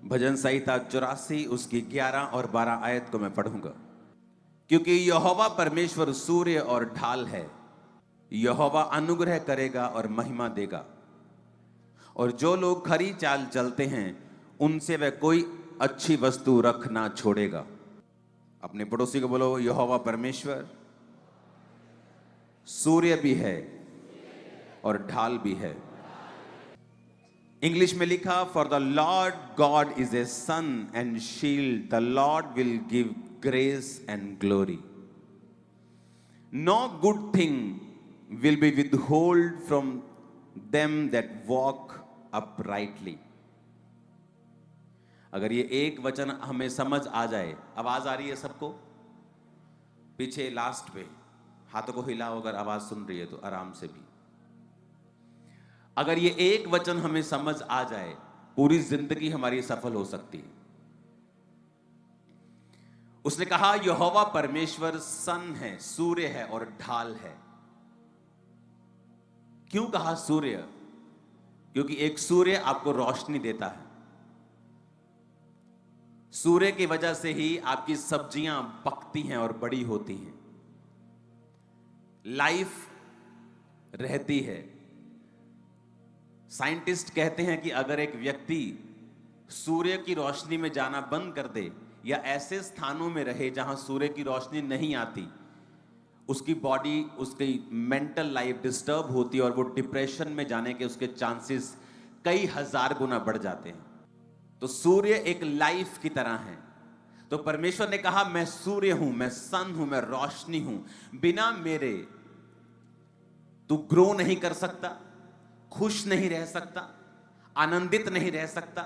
भजन संहिता 84 उसकी 11 और 12 आयत को मैं पढ़ूंगा। क्योंकि यहोवा परमेश्वर सूर्य और ढाल है, यहोवा अनुग्रह करेगा और महिमा देगा, और जो लोग खरी चाल चलते हैं उनसे वह कोई अच्छी वस्तु रख ना छोड़ेगा। अपने पड़ोसी को बोलो, यहोवा परमेश्वर सूर्य भी है और ढाल भी है। इंग्लिश में लिखा, for the lord god is a sun and shield, the lord will give grace and glory, no good thing will be withhold from them that walk uprightly. अगर ये एक वचन हमें समझ आ जाए, आवाज आ रही है सबको? पीछे लास्ट पे हाथों को हिलाओ अगर आवाज सुन रही है तो, आराम से भी। अगर ये एक वचन हमें समझ आ जाए, पूरी जिंदगी हमारी सफल हो सकती है। उसने कहा यहोवा परमेश्वर सन है, सूर्य है और ढाल है। क्यों कहा सूर्य? क्योंकि एक सूर्य आपको रोशनी देता है। सूर्य की वजह से ही आपकी सब्जियां पकती हैं और बड़ी होती हैं, लाइफ रहती है। साइंटिस्ट कहते हैं कि अगर एक व्यक्ति सूर्य की रोशनी में जाना बंद कर दे या ऐसे स्थानों में रहे जहां सूर्य की रोशनी नहीं आती, उसकी बॉडी, उसकी मेंटल लाइफ डिस्टर्ब होती है और वो डिप्रेशन में जाने के उसके चांसेस कई हजार गुना बढ़ जाते हैं। तो सूर्य एक लाइफ की तरह है। तो परमेश्वर ने कहा मैं सूर्य हूं, मैं सन हूं, मैं रोशनी हूं। बिना मेरे तू ग्रो नहीं कर सकता, खुश नहीं रह सकता, आनंदित नहीं रह सकता,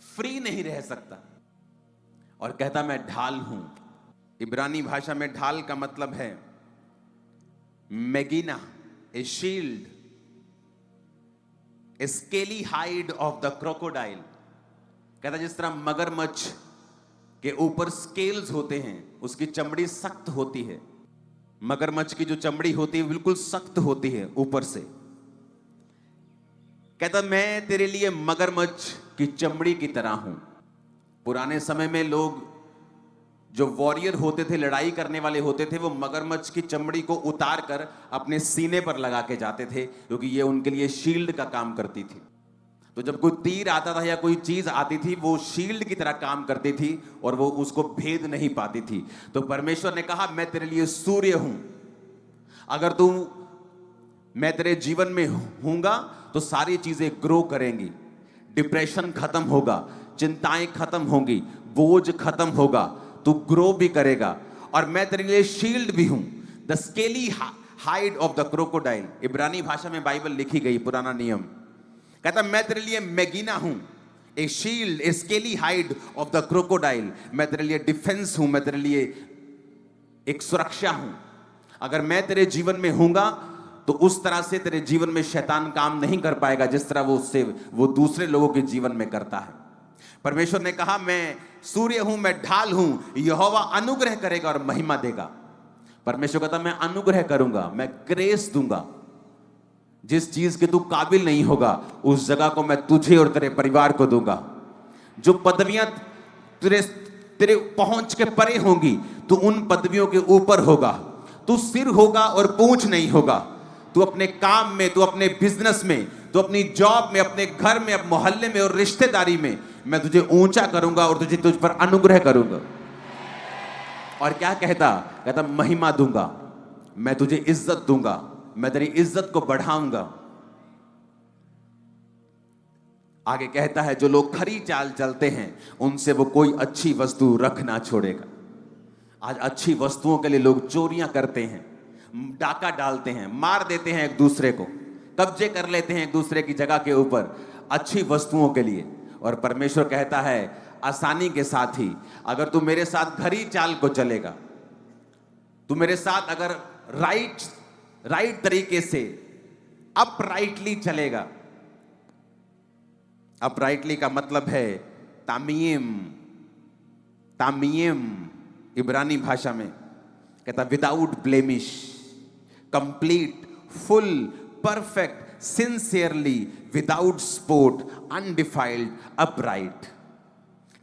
फ्री नहीं रह सकता। और कहता मैं ढाल हूं। इब्रानी भाषा में ढाल का मतलब है मेगिना, a shield, a scaly hide of the crocodile. कहता जिस तरह मगरमच्छ के ऊपर स्केल्स होते हैं, उसकी चमड़ी सख्त होती है। मगरमच्छ की जो चमड़ी होती है बिल्कुल सख्त होती है ऊपर से। कहता मैं तेरे लिए मगरमच्छ की चमड़ी की तरह हूं। पुराने समय में लोग जो वॉरियर होते थे, लड़ाई करने वाले होते थे, वो मगरमच्छ की चमड़ी को उतार कर अपने सीने पर लगा के जाते थे, क्योंकि ये उनके लिए शील्ड का काम करती थी। तो जब कोई तीर आता था या कोई चीज आती थी, वो शील्ड की तरह काम करती थी और वो उसको भेद नहीं पाती थी। तो परमेश्वर ने कहा मैं तेरे लिए सूर्य हूं। अगर तू, मैं तेरे जीवन में हूंगा तो सारी चीजें ग्रो करेंगी, डिप्रेशन खत्म होगा, चिंताएं खत्म होंगी, बोझ खत्म होगा, तू ग्रो भी करेगा। और मैं तेरे लिए शील्ड भी हूं, the scaly hide of the crocodile. इब्रानी भाषा में बाइबल लिखी गई, पुराना नियम। कहता मैं तेरे लिए मेगिना हूं, a shield, a scaly hide of the crocodile. मैं तेरे लिए डिफेंस हूं, मैं तेरे लिए एक सुरक्षा हूं। अगर मैं तेरे जीवन में हूंगा तो उस तरह से तेरे जीवन में शैतान काम नहीं कर पाएगा जिस तरह वो दूसरे लोगों के जीवन में करता है। परमेश्वर ने कहा मैं सूर्य हूं, मैं ढाल हूं, यहोवा अनुग्रह करेगा और महिमा देगा। परमेश्वर कहता मैं अनुग्रह करूंगा, मैं ग्रेस दूंगा। जिस चीज के तू काबिल नहीं होगा उस जगह को मैं तुझे और तेरे परिवार को दूंगा। जो पदवियां तेरे पहुंच के परे होंगी, तू उन पदवियों के ऊपर होगा। तू सिर होगा और पूंछ नहीं होगा। तू अपने काम में, तू अपने बिजनेस में, तू अपनी जॉब में, अपने घर में, अपने मोहल्ले में और रिश्तेदारी में मैं तुझे ऊंचा करूंगा और तुझ पर अनुग्रह करूंगा। और क्या कहता महिमा दूंगा, मैं तुझे इज्जत दूंगा, मैं तेरी इज्जत को बढ़ाऊंगा। आगे कहता है जो लोग खरी चाल चलते हैं उनसे वो कोई अच्छी वस्तु रख ना छोड़ेगा। आज अच्छी वस्तुओं के लिए लोग चोरियां करते हैं, डाका डालते हैं, मार देते हैं एक दूसरे को, कब्जे कर लेते हैं एक दूसरे की जगह के ऊपर अच्छी वस्तुओं के लिए। और परमेश्वर कहता है आसानी के साथ ही, अगर तू मेरे साथ खरी चाल को चलेगा, तू मेरे साथ अगर राइट तरीके से अपराइटली चलेगा। अपराइटली का मतलब है तामीम। तामीम इब्रानी भाषा में कहता without blemish, complete, full, perfect, sincerely, without spot, undefiled, upright.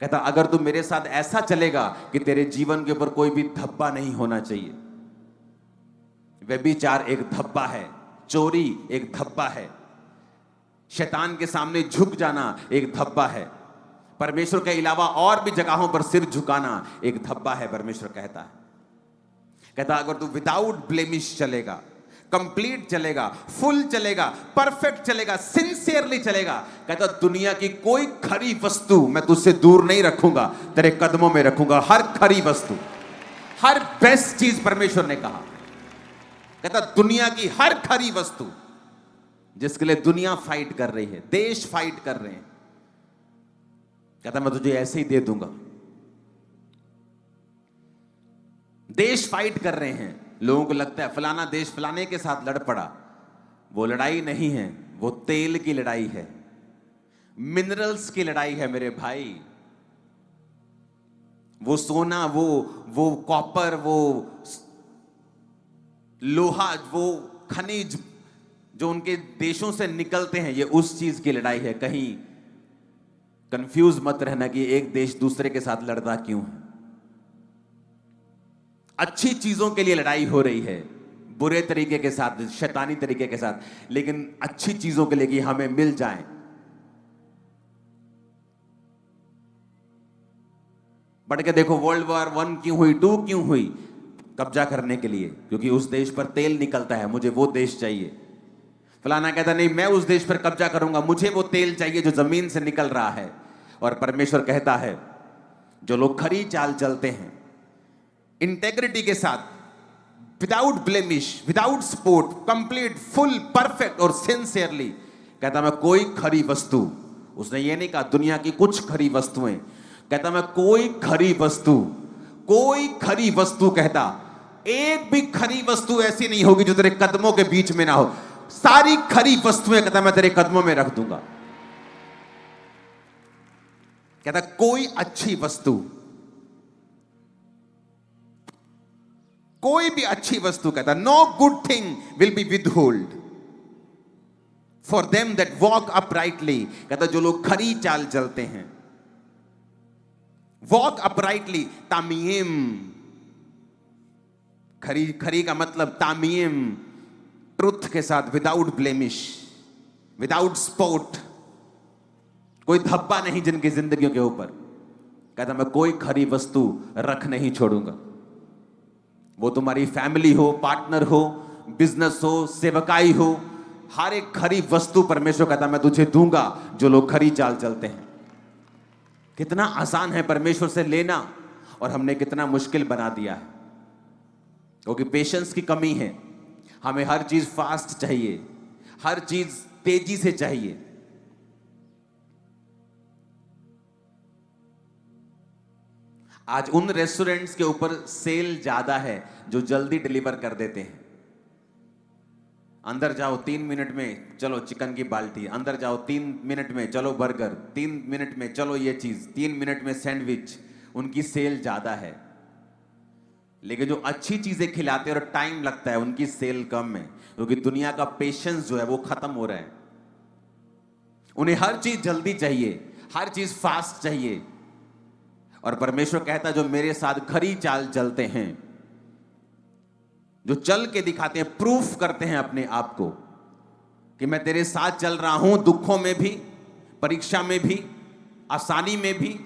कहता अगर तू मेरे साथ ऐसा चलेगा कि तेरे जीवन के ऊपर कोई भी धब्बा नहीं होना चाहिए। व्यभिचार एक धब्बा है, चोरी एक धब्बा है, शैतान के सामने झुक जाना एक धब्बा है, परमेश्वर के अलावा और भी जगहों पर सिर झुकाना एक धब्बा है। परमेश्वर कहता अगर तू विदाउट ब्लेमिश चलेगा, कंप्लीट चलेगा, फुल चलेगा, परफेक्ट चलेगा, सिंसियरली चलेगा, कहता दुनिया की कोई खरी वस्तु मैं तुझसे दूर नहीं रखूंगा, तेरे कदमों में रखूंगा। हर खरी वस्तु, हर बेस्ट चीज परमेश्वर ने कहा। कहता दुनिया की हर खरी वस्तु जिसके लिए दुनिया फाइट कर रही है, देश फाइट कर रहे हैं, कहता मैं तुझे ऐसे ही दे दूंगा। देश फाइट कर रहे हैं, लोगों को लगता है फलाना देश फलाने के साथ लड़ पड़ा। वो लड़ाई नहीं है, वो तेल की लड़ाई है, मिनरल्स की लड़ाई है मेरे भाई। वो सोना, वो कॉपर, वो लोहा, वो खनिज जो उनके देशों से निकलते हैं, ये उस चीज की लड़ाई है। कहीं कंफ्यूज मत रहना कि एक देश दूसरे के साथ लड़ता क्यों है। अच्छी चीजों के लिए लड़ाई हो रही है, बुरे तरीके के साथ, शैतानी तरीके के साथ, लेकिन अच्छी चीजों के लिए कि हमें मिल जाए। पढ़ के देखो, वर्ल्ड वॉर 1 क्यों हुई, 2 क्यों हुई? कब्जा करने के लिए, क्योंकि उस देश पर तेल निकलता है, मुझे वो देश चाहिए। फलाना कहता नहीं मैं उस देश पर कब्जा करूंगा, मुझे वो तेल चाहिए जो जमीन से निकल रहा है। और परमेश्वर कहता है जो लोग खरी चाल चलते हैं, इंटेग्रिटी के साथ, without blemish, without sport, complete, full, perfect और सिंसियरली, कहता मैं कोई खरी वस्तु, उसने ये नहीं कहा दुनिया की कुछ खरी वस्तुएं, कहता मैं कोई खरी वस्तु, कोई खरी वस्तु, कहता एक भी खरी वस्तु ऐसी नहीं होगी जो तेरे कदमों के बीच में ना हो। सारी खरी वस्तुएं कहता मैं तेरे कदमों में रख दूंगा। कहता कोई अच्छी वस्तु, कोई भी अच्छी वस्तु, कहता no good thing will be withhold for them that walk uprightly. कहता जो लोग खरी चाल चलते हैं, वॉक अपराइटली, तामीम, खरी का मतलब तामीम, ट्रुथ के साथ, विदाउट ब्लेमिश, विदाउट स्पॉट, कोई धब्बा नहीं जिनकी जिंदगियों के ऊपर। कहता मैं कोई खरी वस्तु रख नहीं छोड़ूंगा। वो तुम्हारी फैमिली हो, पार्टनर हो, बिजनेस हो, सेवकाई हो, हर एक खरी वस्तु परमेश्वर कहता मैं तुझे दूंगा जो लोग खरी चाल चलते हैं। कितना आसान है परमेश्वर से लेना, और हमने कितना मुश्किल बना दिया है, क्योंकि पेशेंस की कमी है। हमें हर चीज फास्ट चाहिए, हर चीज तेजी से चाहिए। आज उन रेस्टोरेंट्स के ऊपर सेल ज्यादा है जो जल्दी डिलीवर कर देते हैं। अंदर जाओ 3 मिनट में चलो चिकन की बाल्टी, अंदर जाओ 3 मिनट में चलो बर्गर, 3 मिनट में चलो ये चीज, 3 मिनट में सैंडविच। उनकी सेल ज्यादा है, लेकिन जो अच्छी चीजें खिलाते हैं और टाइम लगता है उनकी सेल कम है, क्योंकि दुनिया का पेशेंस जो है वो खत्म हो रहा है। उन्हें हर चीज जल्दी चाहिए, हर चीज फास्ट चाहिए। और परमेश्वर कहता जो मेरे साथ खरी चाल चलते हैं, जो चल के दिखाते हैं, प्रूफ करते हैं अपने आप को कि मैं तेरे साथ चल रहा हूं, दुखों में भी, परीक्षा में भी, आसानी में भी,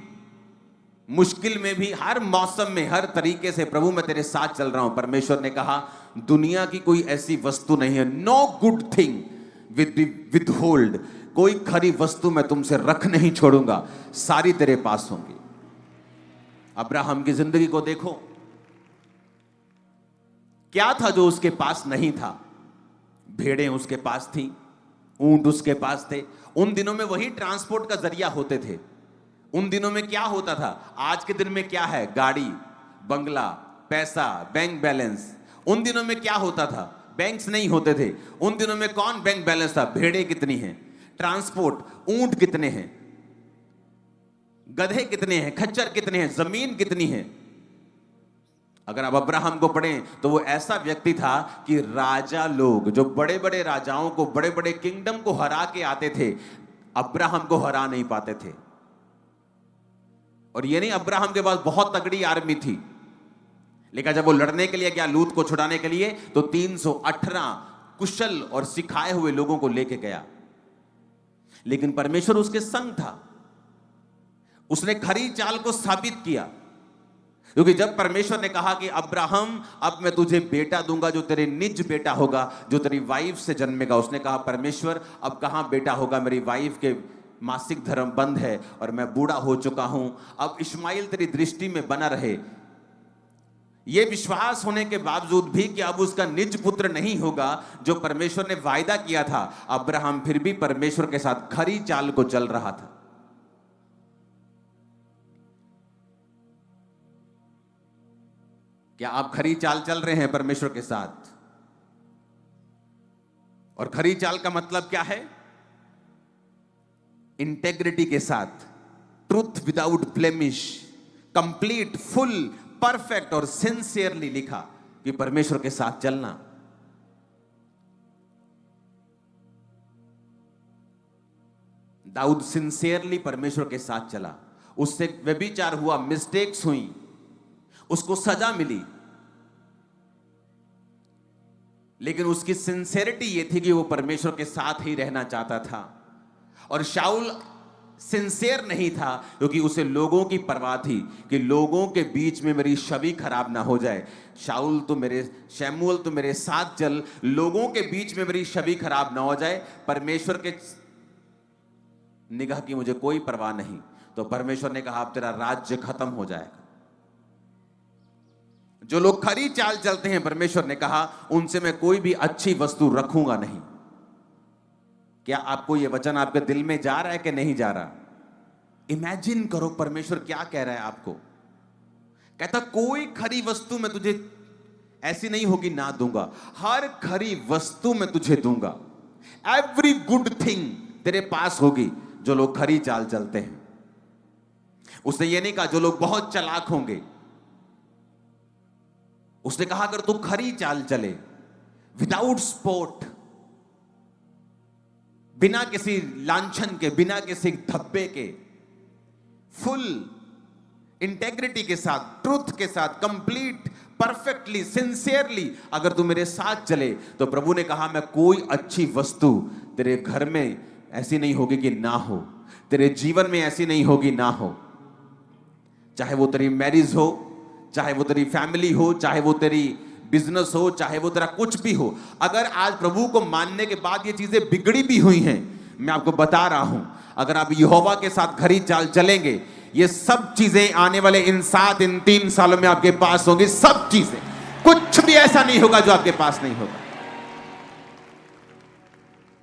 मुश्किल में भी, हर मौसम में, हर तरीके से प्रभु मैं तेरे साथ चल रहा हूं। परमेश्वर ने कहा दुनिया की कोई ऐसी वस्तु नहीं है, नो गुड थिंग विदहोल्ड, कोई खरी वस्तु मैं तुमसे रख नहीं छोड़ूंगा, सारी तेरे पास होंगी। अब्राहम की जिंदगी को देखो, क्या था जो उसके पास नहीं था? भेड़ें उसके पास थी, ऊंट उसके पास थे। उन दिनों में वही ट्रांसपोर्ट का जरिया होते थे। उन दिनों में क्या होता था? आज के दिन में क्या है? गाड़ी, बंगला, पैसा, बैंक बैलेंस। उन दिनों में क्या होता था? बैंक्स नहीं होते थे। उन दिनों में कौन बैंक बैलेंस था? भेड़ें कितनी हैं, ट्रांसपोर्ट, ऊंट कितने हैं, गधे कितने हैं, खच्चर कितने हैं, जमीन कितनी है। अगर आप अब्राहम को पढ़ें तो वो ऐसा व्यक्ति था कि राजा लोग, जो बड़े बड़े राजाओं को, बड़े बड़े किंगडम को हरा के आते थे, अब्राहम को हरा नहीं पाते थे। और ये नहीं अब्राहम के पास बहुत तगड़ी आर्मी थी, लेकिन जब वो लड़ने के लिए गया लूत को छुड़ाने के लिए, तो 318 कुशल और सिखाए हुए लोगों को लेके गया। लेकिन परमेश्वर उसके संग था, उसने खरी चाल को साबित किया। क्योंकि जब परमेश्वर ने कहा कि अब्राहम अब मैं तुझे बेटा दूंगा जो तेरे निज बेटा होगा, जो तेरी वाइफ से जन्मेगा, उसने कहा परमेश्वर अब कहां बेटा होगा, मेरी वाइफ के मासिक धर्म बंद है और मैं बूढ़ा हो चुका हूं, अब इश्माइल तेरी दृष्टि में बना रहे। यह विश्वास होने के बावजूद भी कि अब उसका निज पुत्र नहीं होगा जो परमेश्वर ने वायदा किया था, अब्राहम फिर भी परमेश्वर के साथ खरी चाल को चल रहा था। क्या आप खरी चाल चल रहे हैं परमेश्वर के साथ? और खरी चाल का मतलब क्या है? इंटेग्रिटी के साथ, truth without blemish, complete, full, perfect और सिंसियरली लिखा कि परमेश्वर के साथ चलना। दाऊद सिंसियरली परमेश्वर के साथ चला, उससे व्यभिचार हुआ, मिस्टेक्स हुई, उसको सजा मिली, लेकिन उसकी सिंसियरिटी यह थी कि वो परमेश्वर के साथ ही रहना चाहता था। और शाऊल सिंसियर नहीं था क्योंकि उसे लोगों की परवाह थी कि लोगों के बीच में मेरी छवि खराब ना हो जाए। शमूएल तो मेरे साथ चल, लोगों के बीच में मेरी छवि खराब ना हो जाए। परमेश्वर के निगाह की मुझे कोई परवाह नहीं। तो परमेश्वर ने कहा अब तेरा राज्य खत्म हो जाएगा। जो लोग खरी चाल चलते हैं, परमेश्वर ने कहा उनसे मैं कोई भी अच्छी वस्तु रखूंगा नहीं। क्या आपको यह वचन आपके दिल में जा रहा है कि नहीं जा रहा? इमेजिन करो परमेश्वर क्या कह रहा है आपको। कहता कोई खरी वस्तु मैं तुझे ऐसी नहीं होगी ना दूंगा, हर खरी वस्तु मैं तुझे दूंगा। एवरी गुड थिंग तेरे पास होगी जो लोग खरी चाल चलते हैं। उसने ये नहीं कहा जो लोग बहुत चालाक होंगे, उसने कहा अगर तू खरी चाल चले, विदाउट स्पोर्ट, बिना किसी लांछन के, बिना किसी धब्बे के, फुल इंटेग्रिटी के साथ, ट्रूथ के साथ, कंप्लीट, परफेक्टली, सिंसियरली अगर तू मेरे साथ चले, तो प्रभु ने कहा मैं कोई अच्छी वस्तु तेरे घर में ऐसी नहीं होगी कि ना हो, तेरे जीवन में ऐसी नहीं होगी ना हो। चाहे वो तेरी मैरिज हो, चाहे वो तेरी फैमिली हो, चाहे वो तेरी बिजनेस हो, चाहे वो तेरा कुछ भी हो। अगर आज प्रभु को मानने के बाद ये चीजें बिगड़ी भी हुई हैं, मैं आपको बता रहा हूं, अगर आप यहोवा के साथ खरी चाल चलेंगे, ये सब चीजें आने वाले इन 3 सालों में आपके पास होंगी। सब चीजें, कुछ भी ऐसा नहीं होगा जो आपके पास नहीं होगा।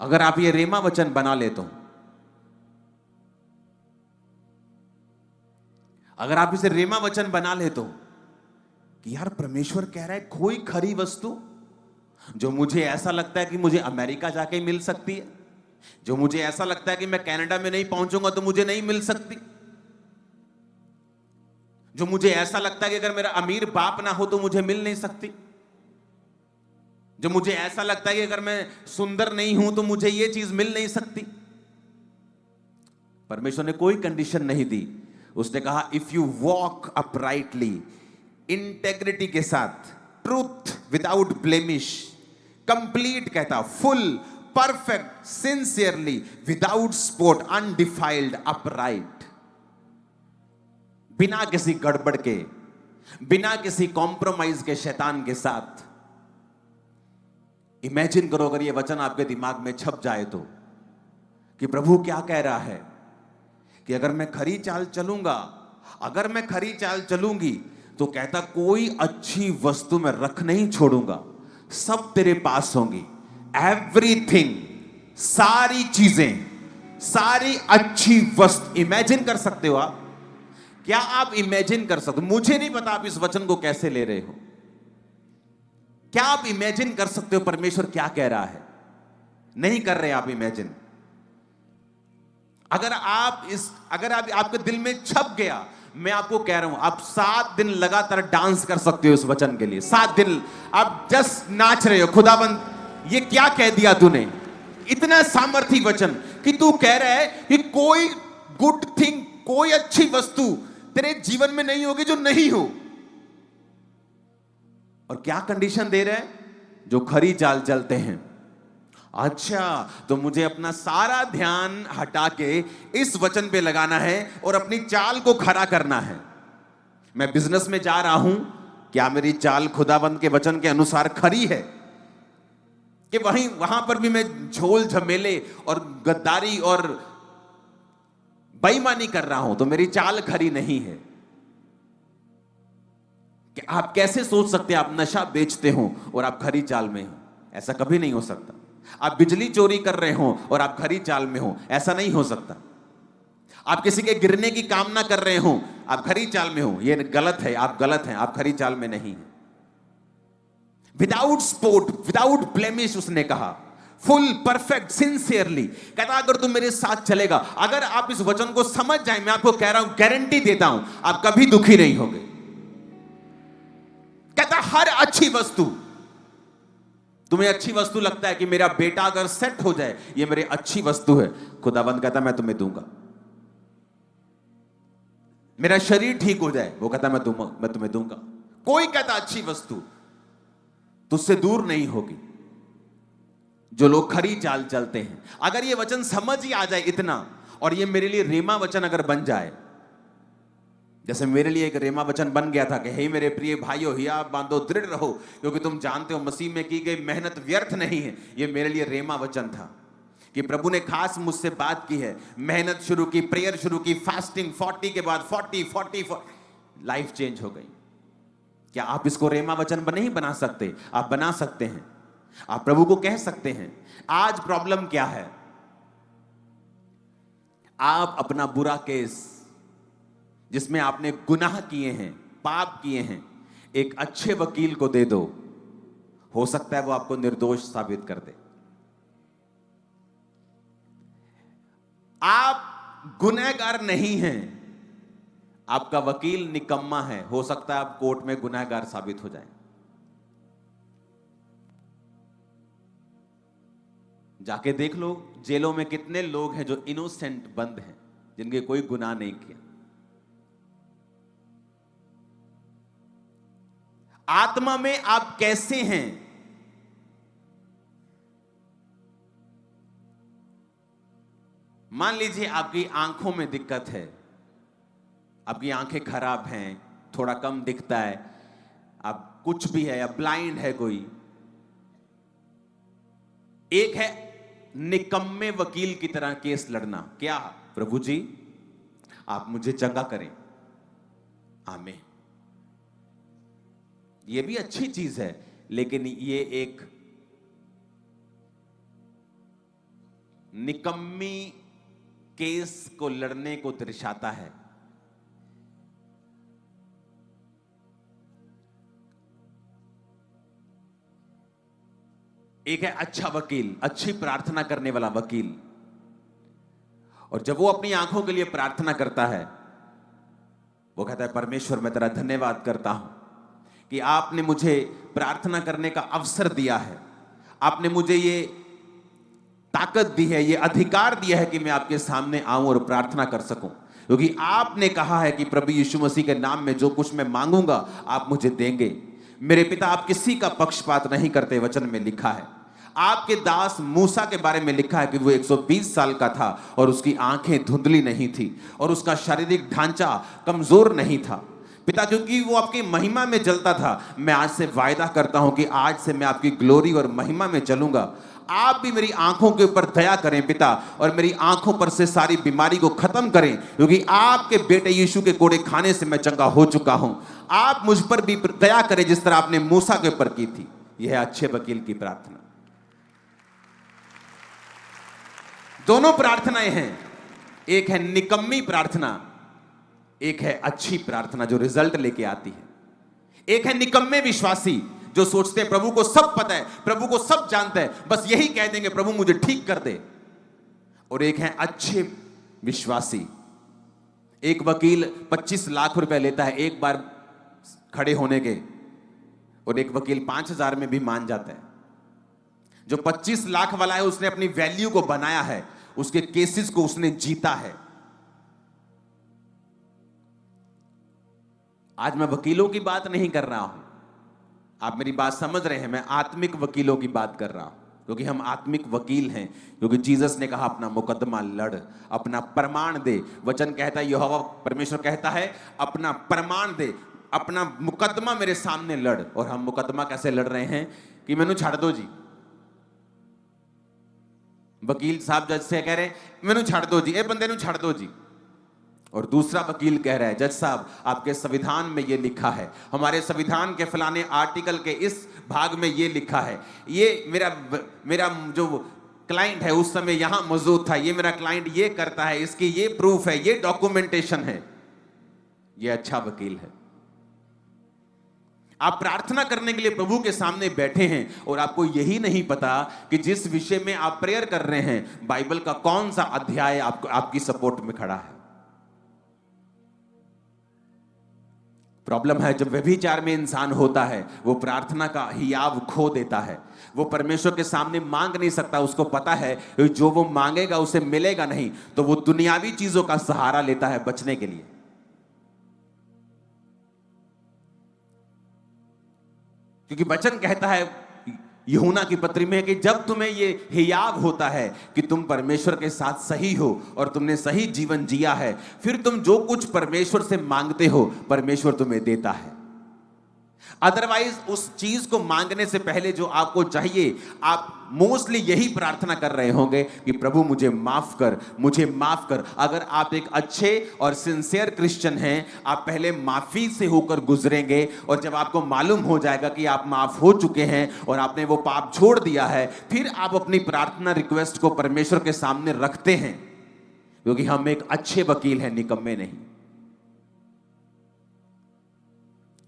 अगर आप ये रेमा वचन बना ले तो, अगर आप इसे रेमा वचन बना ले तो कि यार परमेश्वर कह रहा है कोई खरी वस्तु जो मुझे ऐसा लगता है कि मुझे अमेरिका जाके मिल सकती है, जो मुझे ऐसा लगता है कि मैं कनाडा में नहीं पहुंचूंगा तो मुझे नहीं मिल सकती, जो मुझे ऐसा लगता है कि अगर मेरा अमीर बाप ना हो तो मुझे मिल नहीं सकती, जो मुझे ऐसा लगता है कि अगर मैं सुंदर नहीं हूं तो मुझे यह चीज मिल नहीं सकती। परमेश्वर ने कोई कंडीशन नहीं दी। उसने कहा if you walk uprightly, integrity के साथ, ट्रूथ विदाउट ब्लेमिश, कंप्लीट कहता, full, perfect, sincerely, without spot, undefiled, upright, बिना किसी गड़बड़ के, बिना किसी कॉम्प्रोमाइज के, शैतान के साथ। इमेजिन करो अगर यह वचन आपके दिमाग में छप जाए तो, कि प्रभु क्या कह रहा है कि अगर मैं खरी चाल चलूंगा, अगर मैं खरी चाल चलूंगी, तो कहता कोई अच्छी वस्तु मैं रख नहीं छोड़ूंगा, सब तेरे पास होंगी। एवरीथिंग, सारी चीजें, सारी अच्छी वस्तु। इमेजिन कर सकते हो आप? क्या आप इमेजिन कर सकते हो? मुझे नहीं पता आप इस वचन को कैसे ले रहे हो। क्या आप इमेजिन कर सकते हो परमेश्वर क्या कह रहा है? नहीं कर रहे आप इमेजिन। अगर आप आपके दिल में छप गया, मैं आपको कह रहा हूं आप 7 दिन लगातार डांस कर सकते हो इस वचन के लिए। 7 दिन आप जस्ट नाच रहे हो, खुदाबंद ये क्या कह दिया तूने। इतना सामर्थी वचन कि तू कह रहा है कि कोई गुड थिंग, कोई अच्छी वस्तु तेरे जीवन में नहीं होगी जो नहीं हो। और क्या कंडीशन दे रहे हैं? जो खरी चाल चलते हैं। अच्छा, तो मुझे अपना सारा ध्यान हटा के इस वचन पे लगाना है और अपनी चाल को खरा करना है। मैं बिजनेस में जा रहा हूं, क्या मेरी चाल खुदावंद के वचन के अनुसार खरी है कि वहां पर भी मैं झोल झमेले और गद्दारी और बेईमानी कर रहा हूं, तो मेरी चाल खरी नहीं है। कि आप कैसे सोच सकते हैं आप नशा बेचते हो और आप खरी चाल में हो? ऐसा कभी नहीं हो सकता। आप बिजली चोरी कर रहे हो और आप खरी चाल में हो, ऐसा नहीं हो सकता। आप किसी के गिरने की कामना कर रहे हो, आप खरी चाल में हो, ये गलत है, आप गलत हैं, आप खरी चाल में नहीं हैं। विदाउट स्पॉट, विदाउट ब्लेमिश, उसने कहा, फुल परफेक्ट सिंसियरली। कहता अगर तुम मेरे साथ चलेगा, अगर आप इस वचन को समझ जाए, मैं आपको कह रहा हूं, गारंटी देता हूं, आप कभी दुखी नहीं होंगे। कहता हर अच्छी वस्तु, तुम्हें अच्छी वस्तु लगता है कि मेरा बेटा अगर सेट हो जाए, ये मेरी अच्छी वस्तु है, खुदाबंद कहता मैं तुम्हें दूंगा। मेरा शरीर ठीक हो जाए, वो कहता मैं तुम्हें दूंगा। कोई कहता अच्छी वस्तु तुझसे दूर नहीं होगी। जो लोग खरी चाल चलते हैं, अगर ये वचन समझ ही आ जाए इतना, और ये मेरे लिए रेमा वचन अगर बन जाए, जैसे मेरे लिए एक रेमा वचन बन गया था कि हे मेरे प्रिय भाइयों, हिया बांधो, दृढ़ रहो, क्योंकि तुम जानते हो मसीह में की गई मेहनत व्यर्थ नहीं है। ये मेरे लिए रेमा वचन था कि प्रभु ने खास मुझसे बात की है। मेहनत शुरू की, प्रेयर शुरू की, फास्टिंग 40 के बाद 40, लाइफ चेंज हो गई। क्या आप इसको रेमा वचन नहीं बना सकते? आप बना सकते हैं। आप प्रभु को कह सकते हैं। आज प्रॉब्लम क्या है? आप अपना बुरा केस जिसमें आपने गुनाह किए हैं, पाप किए हैं, एक अच्छे वकील को दे दो, हो सकता है वो आपको निर्दोष साबित कर दे। आप गुनहगार नहीं हैं, आपका वकील निकम्मा है, हो सकता है आप कोर्ट में गुनहगार साबित हो जाए। जाके देख लो जेलों में कितने लोग हैं जो इनोसेंट बंद हैं, जिनके कोई गुनाह नहीं किया। आत्मा में आप कैसे हैं? मान लीजिए आपकी आंखों में दिक्कत है, आपकी आंखें खराब हैं, थोड़ा कम दिखता है, आप कुछ भी है, या ब्लाइंड है कोई। एक है निकम्मे वकील की तरह केस लड़ना। क्या? प्रभु जी आप मुझे चंगा करें, आमीन। ये भी अच्छी चीज है, लेकिन ये एक निकम्मी केस को लड़ने को दर्शाता है। एक है अच्छा वकील, अच्छी प्रार्थना करने वाला वकील। और जब वो अपनी आंखों के लिए प्रार्थना करता है, वो कहता है परमेश्वर मैं तेरा धन्यवाद करता हूं कि आपने मुझे प्रार्थना करने का अवसर दिया है, आपने मुझे ये ताकत दी है, ये अधिकार दिया है कि मैं आपके सामने आऊं और प्रार्थना कर सकूं, क्योंकि आपने कहा है कि प्रभु यीशु मसीह के नाम में जो कुछ मैं मांगूंगा आप मुझे देंगे। मेरे पिता आप किसी का पक्षपात नहीं करते, वचन में लिखा है। आपके दास मूसा के बारे में लिखा है कि वो 120 साल का था और उसकी आंखें धुंधली नहीं थी और उसका शारीरिक ढांचा कमजोर नहीं था। पिता क्योंकि वो आपकी महिमा में जलता था, मैं आज से वायदा करता हूं कि आज से मैं आपकी ग्लोरी और महिमा में चलूंगा। आप भी मेरी आंखों के ऊपर दया करें पिता, और मेरी आंखों पर से सारी बीमारी को खत्म करें, क्योंकि आपके बेटे यीशु के कोड़े खाने से मैं चंगा हो चुका हूं। आप मुझ पर भी दया करें जिस तरह आपने मूसा के ऊपर की थी। यह है अच्छे वकील की प्रार्थना। दोनों प्रार्थनाएं हैं, एक है निकम्मी प्रार्थना, एक है अच्छी प्रार्थना जो रिजल्ट लेके आती है। एक है निकम्मे विश्वासी जो सोचते हैं प्रभु को सब पता है, प्रभु को सब जानता है, बस यही कह देंगे प्रभु मुझे ठीक कर दे। और एक है अच्छे विश्वासी। एक वकील 25 लाख रुपए लेता है एक बार खड़े होने के, और एक वकील 5,000 में भी मान जाता है। जो 25 लाख वाला है उसने अपनी वैल्यू को बनाया है, उसके केसेस को उसने जीता है। आज मैं वकीलों की बात नहीं कर रहा हूं, आप मेरी बात समझ रहे हैं, मैं आत्मिक वकीलों की बात कर रहा हूं, क्योंकि हम आत्मिक वकील हैं। क्योंकि जीसस ने कहा अपना मुकदमा लड़, अपना प्रमाण दे। वचन कहता है, यहोवा परमेश्वर कहता है अपना प्रमाण दे, अपना मुकदमा मेरे सामने लड़। और हम मुकदमा कैसे लड़ रहे हैं कि मैनू छाड़ दो जी। वकील साहब जज से कह रहे हैं मैनू छाड़ दो जी, ए बंदे नू छाड़ दो जी। और दूसरा वकील कह रहा है, जज साहब आपके संविधान में ये लिखा है, हमारे संविधान के फलाने आर्टिकल के इस भाग में ये लिखा है, ये मेरा जो क्लाइंट है उस समय यहां मौजूद था, ये मेरा क्लाइंट ये करता है, इसकी ये प्रूफ है, ये डॉक्यूमेंटेशन है। ये अच्छा वकील है। आप प्रार्थना करने के लिए प्रभु के सामने बैठे हैं और आपको यही नहीं पता कि जिस विषय में आप प्रेयर कर रहे हैं बाइबल का कौन सा अध्याय आपकी सपोर्ट में खड़ा है। प्रॉब्लम है जब व्यभिचार में इंसान होता है, वो प्रार्थना का हियाव खो देता है। वो परमेश्वर के सामने मांग नहीं सकता, उसको पता है जो वो मांगेगा उसे मिलेगा नहीं, तो वो दुनियावी चीजों का सहारा लेता है बचने के लिए। क्योंकि वचन कहता है यूहन्ना की पत्री में कि जब तुम्हें ये हियाव होता है कि तुम परमेश्वर के साथ सही हो और तुमने सही जीवन जिया है, फिर तुम जो कुछ परमेश्वर से मांगते हो प्रभु तुम्हें देता है। अदरवाइज उस चीज को मांगने से पहले जो आपको चाहिए, आप मोस्टली यही प्रार्थना कर रहे होंगे कि प्रभु मुझे माफ कर, मुझे माफ कर। अगर आप एक अच्छे और सिंसियर क्रिश्चियन हैं, आप पहले माफी से होकर गुजरेंगे और जब आपको मालूम हो जाएगा कि आप माफ हो चुके हैं और आपने वो पाप छोड़ दिया है, फिर आप अपनी प्रार्थना रिक्वेस्ट को परमेश्वर के सामने रखते हैं। क्योंकि हम एक अच्छे वकील हैं, निकम्मे नहीं।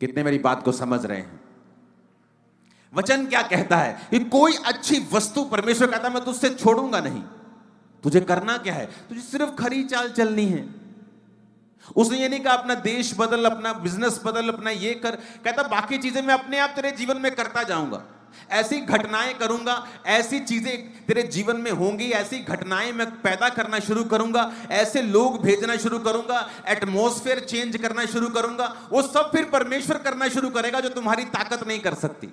कितने मेरी बात को समझ रहे हैं? वचन क्या कहता है कि कोई अच्छी वस्तु, परमेश्वर कहता है मैं तुझसे छोड़ूंगा नहीं। तुझे करना क्या है? तुझे सिर्फ खरी चाल चलनी है। उसने ये नहीं कहा अपना देश बदल, अपना बिजनेस बदल, अपना ये कर, कहता बाकी चीजें मैं अपने आप तेरे जीवन में करता जाऊंगा। ऐसी घटनाएं करूंगा, ऐसी चीजें तेरे जीवन में होंगी, ऐसी घटनाएं मैं पैदा करना शुरू करूंगा, ऐसे लोग भेजना शुरू करूंगा, एटमॉस्फेयर चेंज करना शुरू करूंगा। वो सब फिर परमेश्वर करना शुरू करेगा जो तुम्हारी ताकत नहीं कर सकती।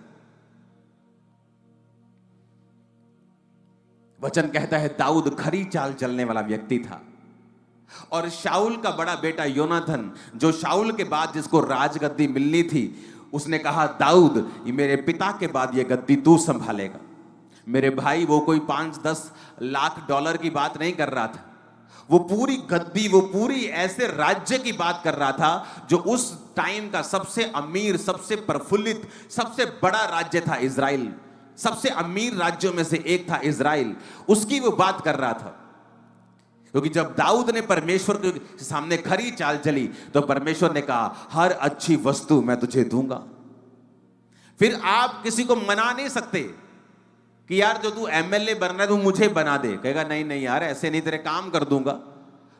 वचन कहता है दाऊद खरी चाल चलने वाला व्यक्ति था और शाऊल का बड़ा बेटा योनाथन, जो शाऊल के बाद जिसको राजगद्दी मिलनी थी, उसने कहा दाऊद ये मेरे पिता के बाद ये गद्दी तू संभालेगा। मेरे भाई, वो कोई 5-10 लाख डॉलर की बात नहीं कर रहा था, वो पूरी गद्दी, वो पूरी ऐसे राज्य की बात कर रहा था जो उस टाइम का सबसे अमीर, सबसे प्रफुल्लित, सबसे बड़ा राज्य था इजराइल। सबसे अमीर राज्यों में से एक था इजराइल, उसकी वो बात कर रहा था। क्योंकि जब दाऊद ने परमेश्वर के सामने खरी चाल चली तो परमेश्वर ने कहा हर अच्छी वस्तु मैं तुझे दूंगा। फिर आप किसी को मना नहीं सकते कि यार जो तू एमएलए बनना है तू मुझे बना दे। कहेगा नहीं नहीं यार ऐसे नहीं, तेरे काम कर दूंगा,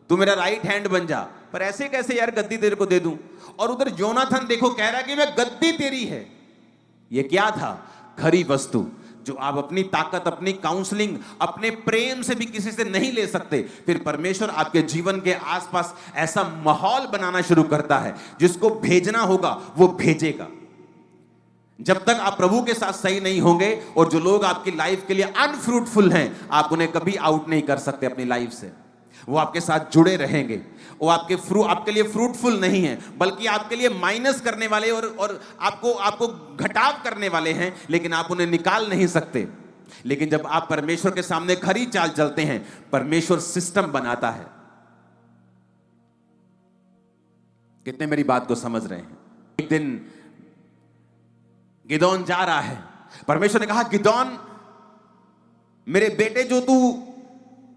तू मेरा राइट हैंड बन जा। पर ऐसे कैसे यार गद्दी तेरे को दे दूं? और उधर योनाथन देखो कह रहा है कि मैं गद्दी तेरी है। ये क्या था? खरी वस्तु जो आप अपनी ताकत, अपनी काउंसलिंग, अपने प्रेम से भी किसी से नहीं ले सकते। फिर परमेश्वर आपके जीवन के आसपास ऐसा माहौल बनाना शुरू करता है, जिसको भेजना होगा वो भेजेगा। जब तक आप प्रभु के साथ सही नहीं होंगे और जो लोग आपकी लाइफ के लिए अनफ्रूटफुल हैं, आप उन्हें कभी आउट नहीं कर सकते अपनी लाइफ से। वो आपके साथ जुड़े रहेंगे, वो आपके लिए फ्रूटफुल नहीं है, बल्कि आपके लिए माइनस करने वाले और आपको घटाव करने वाले हैं, लेकिन आप उन्हें निकाल नहीं सकते। लेकिन जब आप परमेश्वर के सामने खरी चाल चलते हैं, परमेश्वर सिस्टम बनाता है। कितने मेरी बात को समझ रहे हैं? एक दिन गिदोन जा रहा है, परमेश्वर ने कहा गिदोन मेरे बेटे, जो तू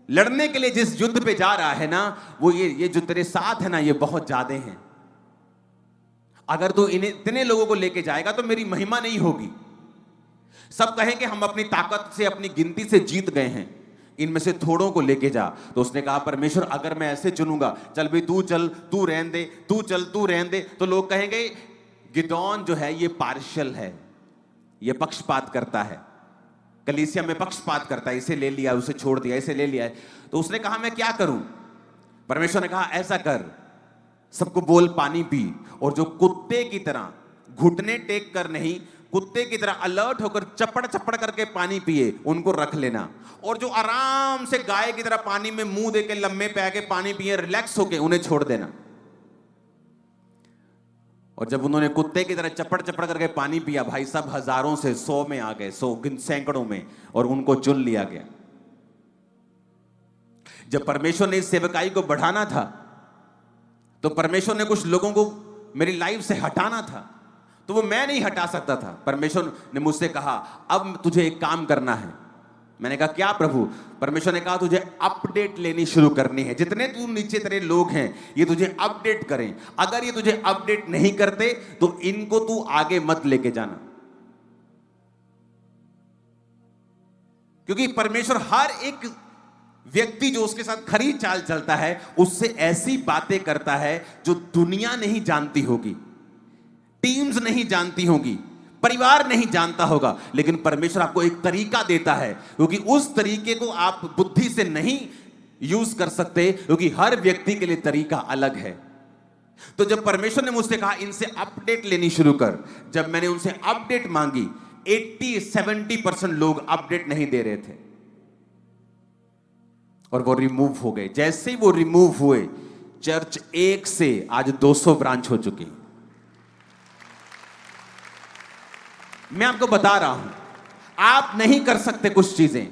लड़ने के लिए जिस युद्ध पे जा रहा है ना, वो ये जो तेरे साथ है ना, ये बहुत ज्यादा हैं। अगर तू इतने लोगों को लेके जाएगा तो मेरी महिमा नहीं होगी। सब कहेंगे हम अपनी ताकत से, अपनी गिनती से जीत गए हैं, इनमें से थोड़ों को लेके जा। तो उसने कहा परमेश्वर अगर मैं ऐसे चुनूंगा, चल भाई तू चल, तू रहने दे, तू चल, तू रहने दे, तो लोग कहेंगे गिदोन जो है ये पार्शियल है, ये पक्षपात करता है, कलीसिया में पक्षपात करता है, इसे ले लिया, उसे छोड़ दिया, इसे ले लिया है। तो उसने कहा मैं क्या करूं? परमेश्वर ने कहा ऐसा कर, सबको बोल पानी पी। और जो कुत्ते की तरह घुटने टेक कर नहीं, कुत्ते की तरह अलर्ट होकर चपड़ चपड़ करके पानी पिए, उनको रख लेना। और जो आराम से गाय की तरह पानी में मुंह देके लम्बे पे आके पानी पिए रिलैक्स होके, उन्हें छोड़ देना। और जब उन्होंने कुत्ते की तरह चपड़ चपड़ करके पानी पिया, भाई साहब हजारों से 100 में आ गए, 100 सैकड़ों में, और उनको चुन लिया गया। जब परमेश्वर ने इस सेवकाई को बढ़ाना था, तो परमेश्वर ने कुछ लोगों को मेरी लाइफ से हटाना था, तो वो मैं नहीं हटा सकता था। परमेश्वर ने मुझसे कहा अब तुझे एक काम करना है। मैंने कहा क्या प्रभु? परमेश्वर ने कहा तुझे अपडेट लेनी शुरू करनी है। जितने तू नीचे तेरे लोग हैं ये तुझे अपडेट करें। अगर ये तुझे अपडेट नहीं करते तो इनको तू आगे मत लेके जाना, क्योंकि परमेश्वर हर एक व्यक्ति जो उसके साथ खरी चाल चलता है उससे ऐसी बातें करता है जो दुनिया नहीं जानती होगी, टीम्स नहीं जानती होगी, परिवार नहीं जानता होगा। लेकिन परमेश्वर आपको एक तरीका देता है, क्योंकि उस तरीके को आप बुद्धि से नहीं यूज कर सकते, क्योंकि हर व्यक्ति के लिए तरीका अलग है। तो जब परमेश्वर ने मुझसे कहा इनसे अपडेट लेनी शुरू कर, जब मैंने उनसे अपडेट मांगी, 80-70% लोग अपडेट नहीं दे रहे थे और वो रिमूव हो गए। जैसे ही वो रिमूव हुए, चर्च 1 से आज 200 ब्रांच हो चुकी। मैं आपको बता रहा हूं, आप नहीं कर सकते कुछ चीजें,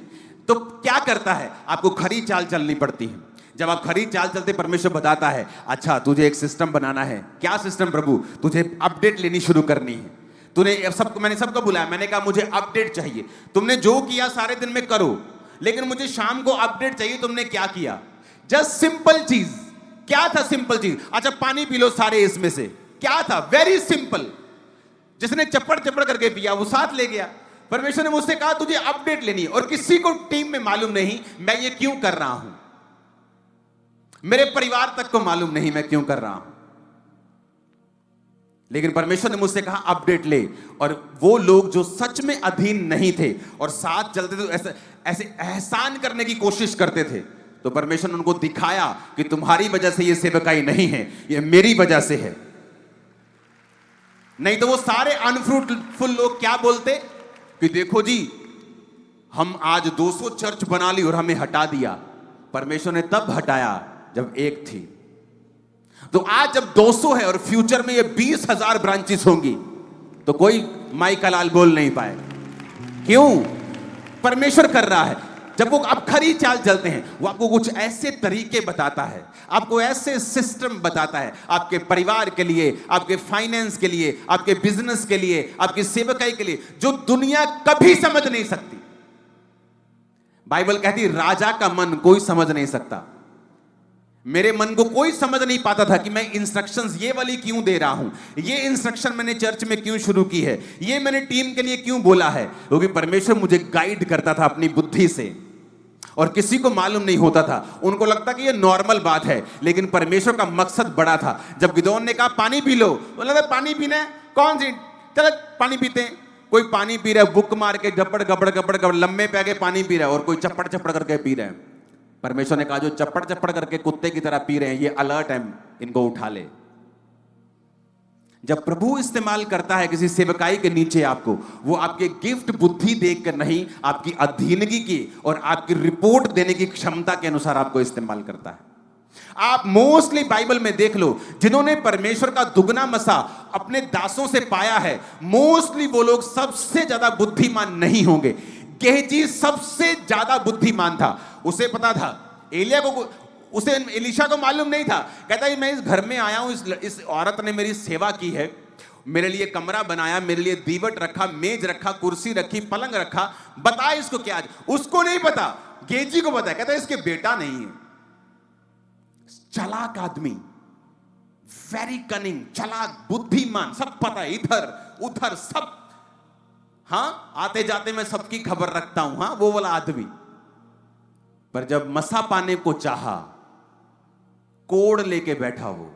तो क्या करता है? आपको खरी चाल चलनी पड़ती है। जब आप खरी चाल चलते, परमेश्वर बताता है अच्छा तुझे एक सिस्टम बनाना है। क्या सिस्टम प्रभु? तुझे अपडेट लेनी शुरू करनी है। मैंने सबको बुलाया, मैंने कहा मुझे अपडेट चाहिए। तुमने जो किया सारे दिन में करो, लेकिन मुझे शाम को अपडेट चाहिए। तुमने क्या किया? जस्ट सिंपल चीज। क्या था सिंपल चीज? अच्छा पानी पी लो सारे इसमें से। क्या था? Very simple. जिसने चप्पड़ चप्पड़ करके पिया वो साथ ले गया। परमेश्वर ने मुझसे कहा तुझे अपडेट लेनी है, और किसी को टीम में मालूम नहीं मैं ये क्यों कर रहा हूं, मेरे परिवार तक को मालूम नहीं मैं क्यों कर रहा हूं। लेकिन परमेश्वर ने मुझसे कहा अपडेट ले। और वो लोग जो सच में अधीन नहीं थे और साथ चलते थे, ऐसे एहसान करने की कोशिश करते थे, तो परमेश्वर ने उनको दिखाया कि तुम्हारी वजह से ये सेवकाई नहीं है, ये मेरी वजह से है। नहीं तो वो सारे अनफ्रूटफुल लोग क्या बोलते कि देखो जी हम आज 200 चर्च बना ली और हमें हटा दिया। परमेश्वर ने तब हटाया जब एक थी। तो आज जब 200 है और फ्यूचर में ये 20,000 ब्रांचेस होंगी, तो कोई माई का लाल बोल नहीं पाए। क्यों? परमेश्वर कर रहा है। जब वो आप खरी चाल चलते हैं, वो आपको कुछ ऐसे तरीके बताता है, आपको ऐसे सिस्टम बताता है, आपके परिवार के लिए, आपके फाइनेंस के लिए, आपके बिजनेस के लिए, आपकी सेवकाई के लिए, जो दुनिया कभी समझ नहीं सकती। बाइबल कहती राजा का मन कोई समझ नहीं सकता। मेरे मन को कोई समझ नहीं पाता था कि मैं इंस्ट्रक्शंस ये वाली क्यों दे रहा हूं, ये इंस्ट्रक्शन मैंने चर्च में क्यों शुरू की है, ये मैंने टीम के लिए क्यों बोला है। क्योंकि परमेश्वर मुझे गाइड करता था अपनी बुद्धि से, और किसी को मालूम नहीं होता था। उनको लगता कि ये नॉर्मल बात है, लेकिन परमेश्वर का मकसद बड़ा था। जब गिदोन ने कहा पानी पी लो, बोला था पानी पीना है, कौन सी, चलो पानी पीते हैं। कोई पानी पी रहा है बुक मार के, गपड़ गपड़ गपड़ गपड़ लम्बे पे आके पानी पी रहा है, और कोई चप्पड़ चप्पड़ करके पी रहे हैं। परमेश्वर ने कहा जो चप्पड़ चप्पड़ करके कुत्ते की तरह पी रहे हैं, ये अलर्ट है, इनको उठा ले। जब प्रभु इस्तेमाल करता है किसी सेवकाई के नीचे आपको, वो आपके गिफ्ट बुद्धि देखकर नहीं, आपकी अधीनगी की और आपकी रिपोर्ट देने की क्षमता के अनुसार आपको इस्तेमाल करता है। आप मोस्टली बाइबल में देख लो, जिन्होंने परमेश्वर का दुगना मसा अपने दासों से पाया है, मोस्टली वो लोग सबसे ज्यादा बुद्धिमान नहीं होंगे। गेहजी सबसे ज्यादा बुद्धिमान था। उसे पता था एलिया को, उसे एलीशा को मालूम नहीं था। कहता है मैं इस घर में आया हूं, इस औरत ने मेरी सेवा की है, मेरे लिए कमरा बनाया, मेरे लिए दीवट रखा, मेज रखा, कुर्सी रखी, पलंग रखा, बता इसको क्या आज। उसको नहीं पता, गेजी को पता है। कहता है इसके बेटा नहीं है। चालाक आदमी, वेरी कनिंग, चालाक, बुद्धिमान, सब पता है, इधर उधर सब। हाँ, आते जाते मैं सबकी खबर रखता हूं, हाँ, वो वाला आदमी। पर जब मसा पाने को चाहा, कोड़ लेके बैठा वो।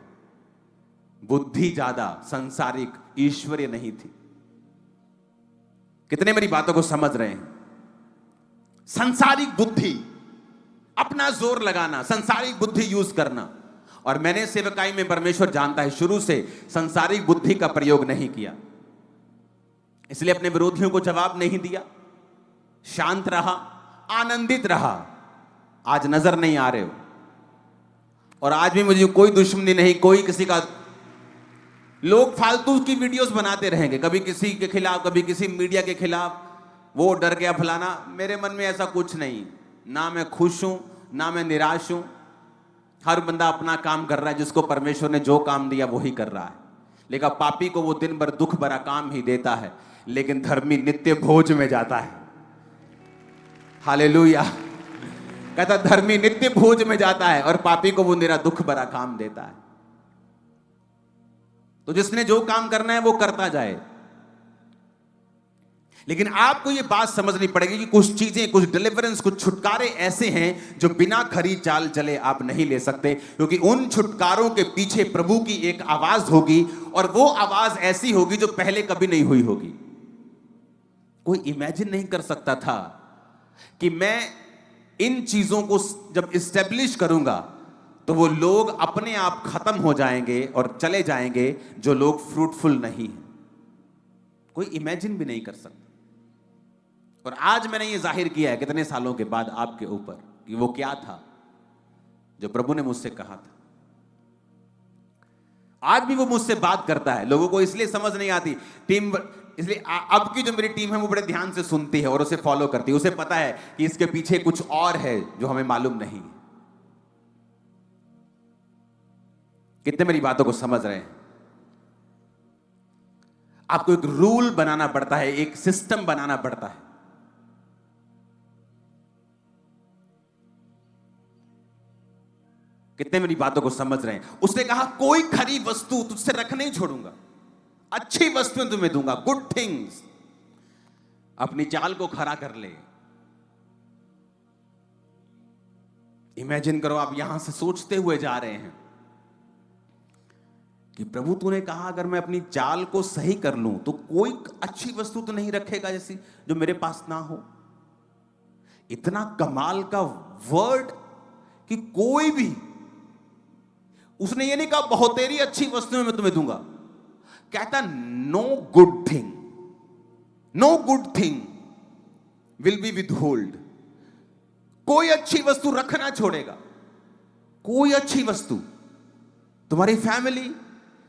बुद्धि ज्यादा संसारिक, ईश्वरीय नहीं थी। कितने मेरी बातों को समझ रहे हैं? संसारिक बुद्धि, अपना जोर लगाना, संसारिक बुद्धि यूज करना। और मैंने सेवकाई में, परमेश्वर जानता है, शुरू से संसारिक बुद्धि का प्रयोग नहीं किया, इसलिए अपने विरोधियों को जवाब नहीं दिया, शांत रहा, आनंदित रहा। आज नजर नहीं आ रहे हो, और आज भी मुझे कोई दुश्मनी नहीं, कोई किसी का। लोग फालतू की वीडियोस बनाते रहेंगे, कभी किसी के खिलाफ, कभी किसी मीडिया के खिलाफ, वो डर गया फलाना। मेरे मन में ऐसा कुछ नहीं, ना मैं खुश हूं ना मैं निराश हूं। हर बंदा अपना काम कर रहा है, जिसको परमेश्वर ने जो काम दिया वही कर रहा है। लेकिन पापी को वो दिन भर दुख भरा काम ही देता है, लेकिन धर्मी नित्य भोज में जाता है। हालेलुया। कहता धर्मी नित्य भोज में जाता है और पापी को वो निरा दुख भरा काम देता है। तो जिसने जो काम करना है वो करता जाए, लेकिन आपको ये बात समझनी पड़ेगी कि कुछ चीजें, कुछ डिलीवरेंस, कुछ छुटकारे ऐसे हैं जो बिना खरी चाल चले आप नहीं ले सकते, क्योंकि उन छुटकारों के पीछे प्रभु की एक आवाज होगी, और वो आवाज ऐसी होगी जो पहले कभी नहीं हुई होगी। कोई इमेजिन नहीं कर सकता था कि मैं इन चीजों को जब इस्टेब्लिश करूंगा तो वो लोग अपने आप खत्म हो जाएंगे और चले जाएंगे जो लोग फ्रूटफुल नहीं हैं। कोई इमेजिन भी नहीं कर सकता। और आज मैंने ये जाहिर किया है कितने सालों के बाद आपके ऊपर कि वो क्या था जो प्रभु ने मुझसे कहा था। आज भी वो मुझसे बात करता है। लोगों को इसलिए समझ नहीं आती टीम, इसलिए अब की जो मेरी टीम है वो बड़े ध्यान से सुनती है और उसे फॉलो करती है। उसे पता है कि इसके पीछे कुछ और है जो हमें मालूम नहीं। कितने मेरी बातों को समझ रहे हैं? आपको एक रूल बनाना पड़ता है, एक सिस्टम बनाना पड़ता है। कितने मेरी बातों को समझ रहे हैं? उसने कहा कोई खरी वस्तु तुझसे रख नहीं छोड़ूंगा, अच्छी वस्तुएं तुम्हें दूंगा, गुड थिंग्स। अपनी चाल को खरा कर ले। इमेजिन करो, आप यहां से सोचते हुए जा रहे हैं कि प्रभु तूने कहा अगर मैं अपनी चाल को सही कर लूं तो कोई अच्छी वस्तु तो नहीं रखेगा जैसी जो मेरे पास ना हो। इतना कमाल का वर्ड कि कोई भी, उसने ये नहीं कहा बहुतेरी अच्छी वस्तुएं मैं तुम्हें दूंगा, कहता no good thing, no good thing will be withhold. कोई अच्छी वस्तु रखना छोड़ेगा, कोई अच्छी वस्तु। तुम्हारी फैमिली,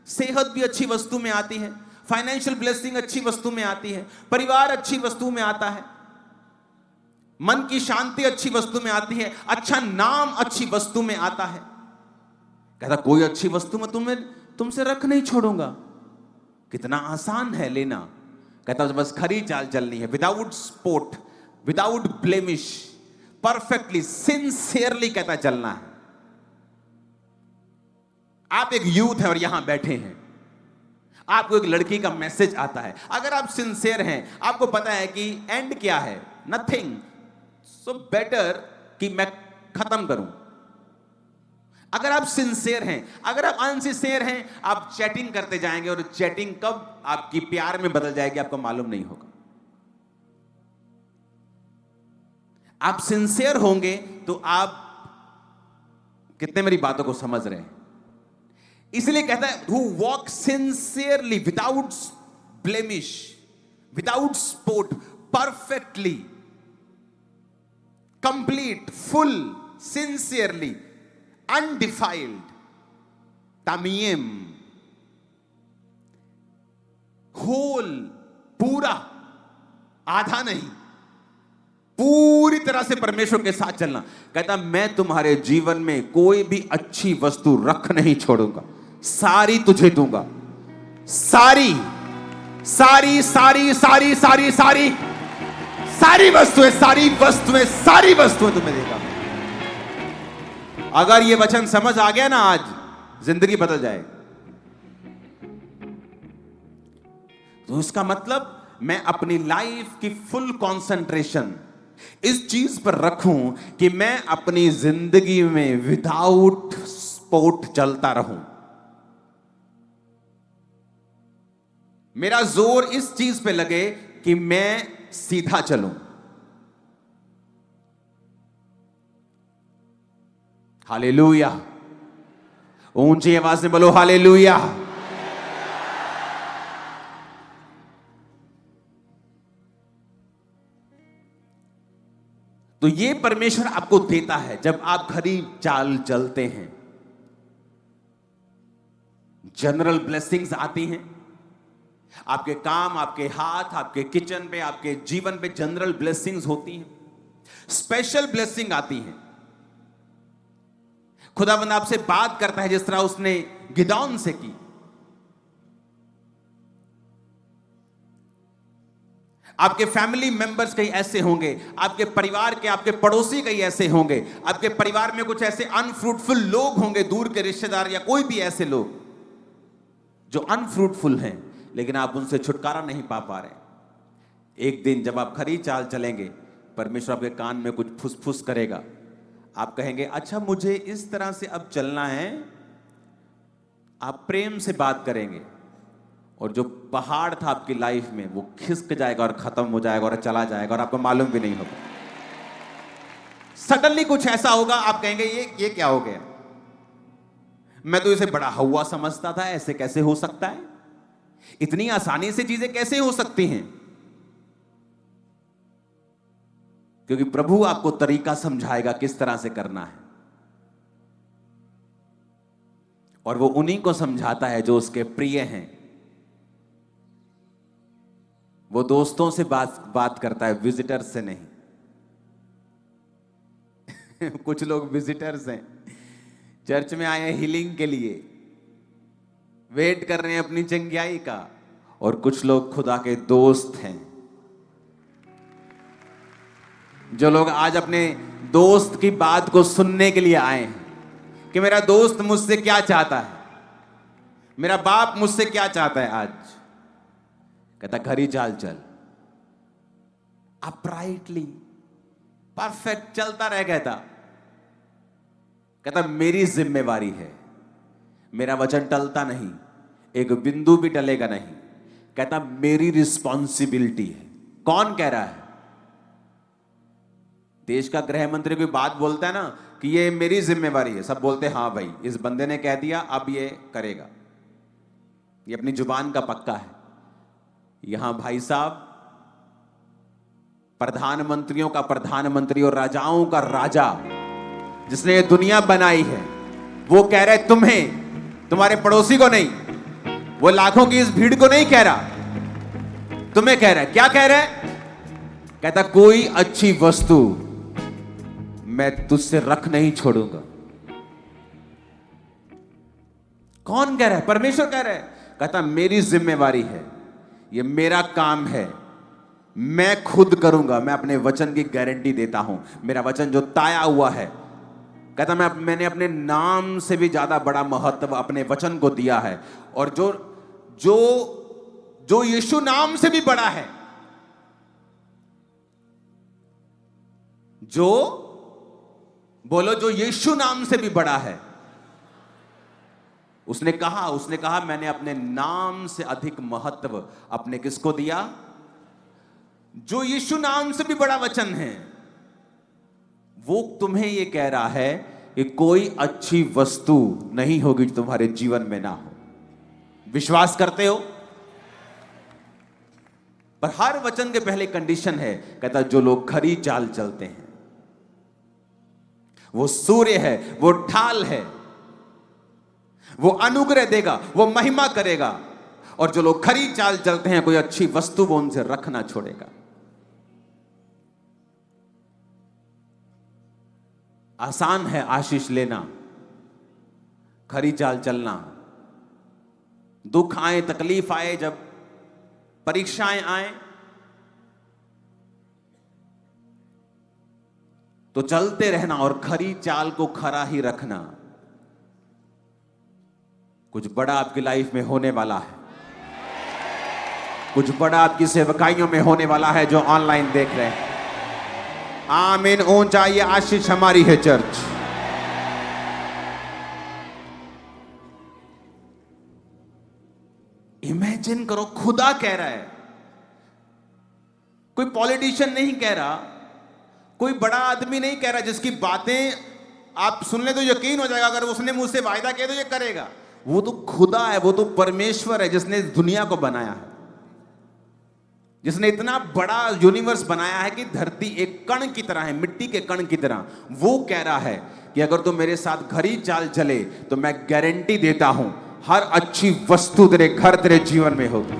सेहत भी अच्छी वस्तु में आती है, फाइनेंशियल ब्लेसिंग अच्छी वस्तु में आती है, परिवार अच्छी वस्तु में आता है, मन की शांति अच्छी वस्तु में आती है, अच्छा नाम अच्छी वस्तु में आता है। कहता कोई अच्छी वस्तु मैं तुमसे रख नहीं छोड़ूंगा। कितना आसान है लेना। कहता बस खरी चाल चलनी है, without spot, without blemish, perfectly, sincerely कहता चलना है। आप एक यूथ है और यहां बैठे हैं, आपको एक लड़की का मैसेज आता है, अगर आप सिंसियर हैं, आपको पता है कि एंड क्या है, नथिंग, सो बेटर कि मैं खत्म करूं। अगर आप सिंसियर हैं, अगर आप अनसिंसियर हैं, आप चैटिंग करते जाएंगे और चैटिंग कब आपकी प्यार में बदल जाएगी आपको मालूम नहीं होगा। आप सिंसियर होंगे तो आप, कितने मेरी बातों को समझ रहे हैं? इसलिए कहता है who walk sincerely without blemish, without spot, perfectly, complete, full, sincerely, undefiled, tamim, whole, पूरा, आधा नहीं, पूरी तरह से परमेश्वर के साथ चलना। कहता मैं तुम्हारे जीवन में कोई भी अच्छी वस्तु रख नहीं छोड़ूंगा, सारी तुझे दूंगा, सारी सारी सारी सारी सारी सारी सारी वस्तुएं, सारी वस्तुएं, सारी वस्तुएं तुम्हें देगा। अगर ये वचन समझ आ गया ना, आज जिंदगी बदल जाए। तो इसका मतलब मैं अपनी लाइफ की फुल कंसंट्रेशन इस चीज पर रखूं कि मैं अपनी जिंदगी में विदाउट स्पॉट चलता रहूं। मेरा जोर इस चीज पे लगे कि मैं सीधा चलूं। हालेलुया। ऊंची आवाज में बोलो हालेलुया। तो ये परमेश्वर आपको देता है जब आप खरी चाल चलते हैं। जनरल ब्लेसिंग्स आती हैं आपके काम, आपके हाथ, आपके किचन पे, आपके जीवन पे जनरल ब्लेसिंग्स होती हैं। स्पेशल ब्लेसिंग आती हैं। खुदावंद आपसे बात करता है जिस तरह उसने गिदौन से की। आपके फैमिली मेंबर्स कई ऐसे होंगे, आपके परिवार के, आपके पड़ोसी कई ऐसे होंगे, आपके परिवार में कुछ ऐसे अनफ्रूटफुल लोग होंगे, दूर के रिश्तेदार या कोई भी ऐसे लोग जो अनफ्रूटफुल हैं, लेकिन आप उनसे छुटकारा नहीं पा रहे। एक दिन जब आप खरी चाल चलेंगे, परमेश्वर आपके कान में कुछ फुसफुस करेगा। आप कहेंगे अच्छा मुझे इस तरह से अब चलना है। आप प्रेम से बात करेंगे और जो पहाड़ था आपकी लाइफ में वो खिसक जाएगा और खत्म हो जाएगा और चला जाएगा और आपको मालूम भी नहीं होगा। सडनली कुछ ऐसा होगा, आप कहेंगे ये क्या हो गया, मैं तो इसे बड़ा हवा समझता था, ऐसे कैसे हो सकता है, इतनी आसानी से चीजें कैसे हो सकती हैं। क्योंकि प्रभु आपको तरीका समझाएगा किस तरह से करना है, और वो उन्हीं को समझाता है जो उसके प्रिय हैं। वो दोस्तों से बात करता है, विजिटर्स से नहीं। कुछ लोग विजिटर्स हैं, चर्च में आए हैं हीलिंग के लिए, वेट कर रहे हैं अपनी चंगियाई का, और कुछ लोग खुदा के दोस्त हैं। जो लोग आज अपने दोस्त की बात को सुनने के लिए आए हैं कि मेरा दोस्त मुझसे क्या चाहता है, मेरा बाप मुझसे क्या चाहता है। आज कहता खरी चाल चल, अपराइटली परफेक्ट चलता रह। कहता मेरी जिम्मेवारी है, मेरा वचन टलता नहीं, एक बिंदु भी टलेगा नहीं। कहता मेरी रिस्पॉन्सिबिलिटी है। कौन कह रहा है? देश का गृह मंत्री कोई बात बोलता है ना कि ये मेरी जिम्मेवारी है, सब बोलते हैं हाँ भाई इस बंदे ने कह दिया, अब ये करेगा, ये अपनी जुबान का पक्का है। यहां भाई साहब प्रधानमंत्रियों का प्रधानमंत्री और राजाओं का राजा जिसने ये दुनिया बनाई है, वो कह रहे तुम्हें, तुम्हारे पड़ोसी को नहीं, वो लाखों की इस भीड़ को नहीं कह रहा, तुम्हें कह रहा है। क्या कह रहा है? कहता कोई अच्छी वस्तु मैं तुझसे रख नहीं छोड़ूंगा। कौन कह रहा है? परमेश्वर कह रहा है। कहता मेरी जिम्मेवारी है, ये मेरा काम है, मैं खुद करूंगा, मैं अपने वचन की गारंटी देता हूं। मेरा वचन जो ताया हुआ है, कहता मैंने अपने नाम से भी ज्यादा बड़ा महत्व अपने वचन को दिया है, और जो जो जो यीशु नाम से भी बड़ा है, जो बोलो जो यीशु नाम से भी बड़ा है, उसने कहा मैंने अपने नाम से अधिक महत्व अपने किसको दिया? जो यीशु नाम से भी बड़ा वचन है। वो तुम्हें ये कह रहा है कि कोई अच्छी वस्तु नहीं होगी जो तुम्हारे जीवन में ना हो। विश्वास करते हो? पर हर वचन के पहले कंडीशन है, कहता जो लोग खरी चाल चलते हैं, वो सूर्य है, वो ढाल है, वो अनुग्रह देगा, वो महिमा करेगा, और जो लोग खरी चाल चलते हैं कोई अच्छी वस्तु वो उनसे रख ना छोड़ेगा। आसान है आशीष लेना, खरी चाल चलना। दुख आए, तकलीफ आए, जब परीक्षाएं आए तो चलते रहना और खरी चाल को खरा ही रखना। कुछ बड़ा आपकी लाइफ में होने वाला है, कुछ बड़ा आपकी सेवकाइयों में होने वाला है जो ऑनलाइन देख रहे हैं। आमीन। ऊंचा ये आशीष हमारी है चर्च। इमेजिन करो, खुदा कह रहा है, कोई पॉलिटिशियन नहीं कह रहा, कोई बड़ा आदमी नहीं कह रहा जिसकी बातें आप सुन ले तो यकीन हो जाएगा, अगर उसने मुझसे वायदा किया तो ये करेगा। वो तो खुदा है, वो तो परमेश्वर है जिसने इस दुनिया को बनाया है, जिसने इतना बड़ा यूनिवर्स बनाया है कि धरती एक कण की तरह है, मिट्टी के कण की तरह। वो कह रहा है कि अगर तू मेरे साथ घर ही चाल चले तो मैं गारंटी देता हूं हर अच्छी वस्तु तेरे घर, तेरे जीवन में होगी।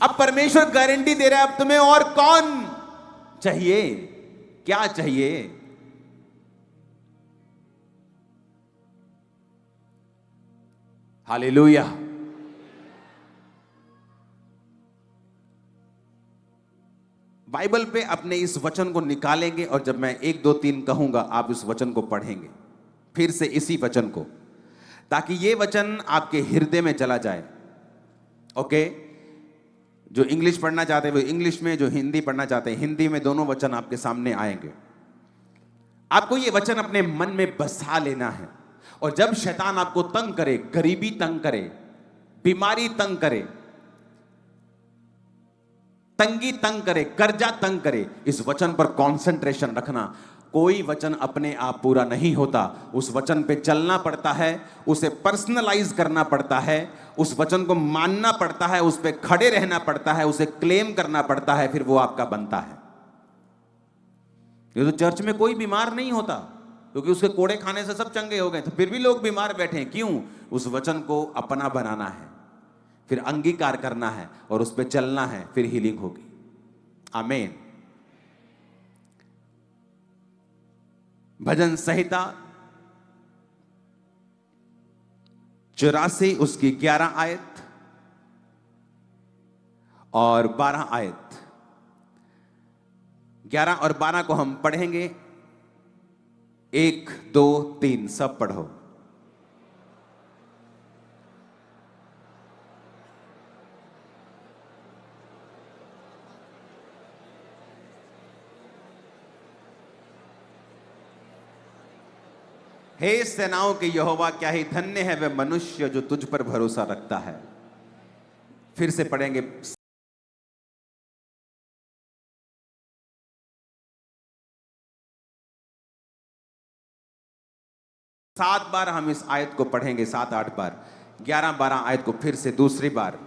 अब परमेश्वर गारंटी दे रहा है, अब तुम्हें और कौन चाहिए, क्या चाहिए? हालेलुया। बाइबल पे अपने इस वचन को निकालेंगे और जब मैं 1 2 3 कहूंगा आप इस वचन को पढ़ेंगे फिर से इसी वचन को, ताकि ये वचन आपके हृदय में चला जाए। ओके, जो इंग्लिश पढ़ना चाहते हैं वो इंग्लिश में, जो हिंदी पढ़ना चाहते हैं हिंदी में, दोनों वचन आपके सामने आएंगे। आपको ये वचन अपने मन में बसा लेना है। और जब शैतान आपको तंग करे, गरीबी तंग करे, बीमारी तंग करे, तंगी तंग करे, कर्जा तंग करे, इस वचन पर कंसंट्रेशन रखना। कोई वचन अपने आप पूरा नहीं होता, उस वचन पे चलना पड़ता है, उसे पर्सनलाइज करना पड़ता है, उस वचन को मानना पड़ता है, उस पे खड़े रहना पड़ता है, उसे क्लेम करना पड़ता है, फिर वो आपका बनता है। ये तो चर्च में कोई बीमार नहीं होता क्योंकि उसके कोड़े खाने से सब चंगे हो गए, तो फिर भी लोग बीमार बैठे हैं। क्यों? उस वचन को अपना बनाना है, फिर अंगीकार करना है और उस पर चलना है, फिर हीलिंग होगी। आमीन। भजन संहिता 84 उसकी 11 आयत और 12 आयत, 11 और 12 को हम पढ़ेंगे। 1 2 3 सब पढ़ो। हे सेनाओं के यहोवा, क्या ही धन्य है वह मनुष्य जो तुझ पर भरोसा रखता है। फिर से पढ़ेंगे। 7 बार हम इस आयत को पढ़ेंगे, 7 8 बार, 11 12 आयत को फिर से दूसरी बार।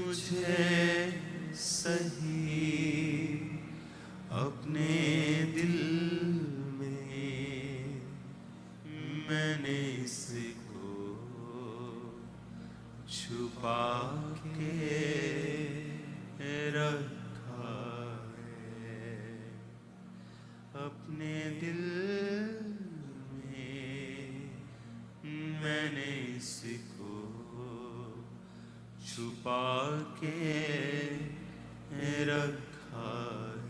मुझे इसको छुपा के रखा है अपने दिल में, मैंने इसको छुपा के रखा है।